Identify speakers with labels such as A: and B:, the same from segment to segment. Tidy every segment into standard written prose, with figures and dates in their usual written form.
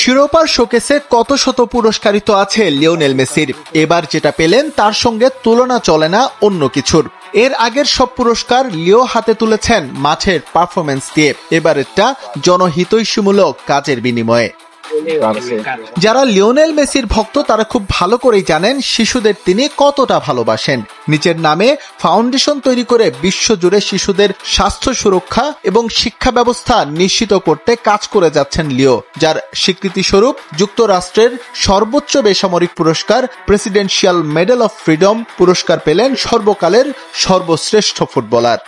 A: শিরোপার শোকেসে কত শত পুরস্কারিত আছে লিওনেল মেসির। এবার যেটা পেলেন তার সঙ্গে তুলনা চলে না অন্য কিছুর। এর আগের সব পুরস্কার লিও হাতে তুলেছেন মাঠের পারফরমেন্স দিয়ে, এবারেরটা জনহিতৈষীমূলক কাজের বিনিময়ে। যারা লিওনেল মেসির ভক্ত তারা খুব ভালো করেই জানেন শিশুদের তিনি কতটা ভালোবাসেন। নিজের নামে ফাউন্ডেশন তৈরি করে বিশ্বজুড়ে শিশুদের স্বাস্থ্য সুরক্ষা এবং শিক্ষা ব্যবস্থা নিশ্চিত করতে কাজ করে যাচ্ছেন লিও, যার স্বীকৃতিস্বরূপ যুক্তরাষ্ট্রের সর্বোচ্চ বেসামরিক পুরস্কার প্রেসিডেন্সিয়াল মেডেল অফ ফ্রিডম পুরস্কার পেলেন সর্বকালের সর্বশ্রেষ্ঠ ফুটবলার।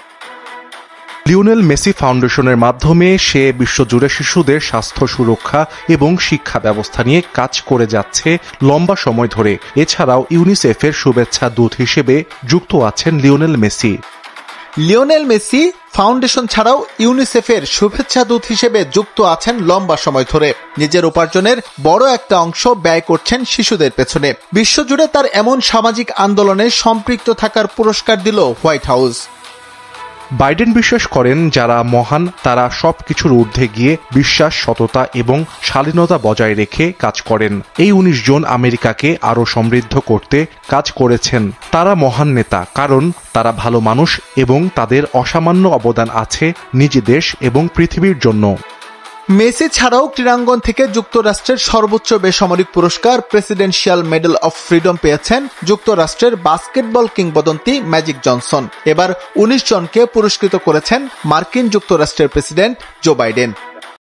B: লিওনেল মেসি ফাউন্ডেশনের মাধ্যমে সে বিশ্বজুড়ে শিশুদের স্বাস্থ্য সুরক্ষা এবং শিক্ষা ব্যবস্থা নিয়ে কাজ করে যাচ্ছে লম্বা সময় ধরে। এছাড়াও ইউনিসেফের শুভেচ্ছা দূত হিসেবে যুক্ত আছেন Lionel Messi.
A: Lionel Messi foundation ছাড়াও ইউনিসেফের শুভেচ্ছা দূত হিসেবে যুক্ত আছেন লম্বা সময় ধরে। নিজের উপার্জনের বড় একটা অংশ ব্যয় করছেন শিশুদের পেছনে। বিশ্বজুড়ে তার এমন সামাজিক আন্দোলনে সম্পৃক্ত থাকার পুরস্কার দিল হোয়াইট হাউস।
B: বাইডেন বিশ্বাস করেন যারা মহান তারা সবকিছুর ঊর্ধ্বে গিয়ে বিশ্বাস, সততা এবং শালীনতা বজায় রেখে কাজ করেন। এই 19 জন আমেরিকাকে আরও সমৃদ্ধ করতে কাজ করেছেন। তারা মহান নেতা কারণ তারা ভালো মানুষ এবং তাদের অসামান্য অবদান আছে নিজ দেশ এবং পৃথিবীর জন্য।
A: মেসি ছাড়াও ক্রীড়াঙ্গন থেকে যুক্তরাষ্ট্রের সর্বোচ্চ বেসামরিক পুরস্কার প্রেসিডেন্সিয়াল মেডেল অফ ফ্রিডম পেয়েছেন যুক্তরাষ্ট্রের বাস্কেটবল কিংবদন্তি ম্যাজিক জনসন। এবার 19 জনকে পুরস্কৃত করেছেন মার্কিন যুক্তরাষ্ট্রের প্রেসিডেন্ট জো বাইডেন।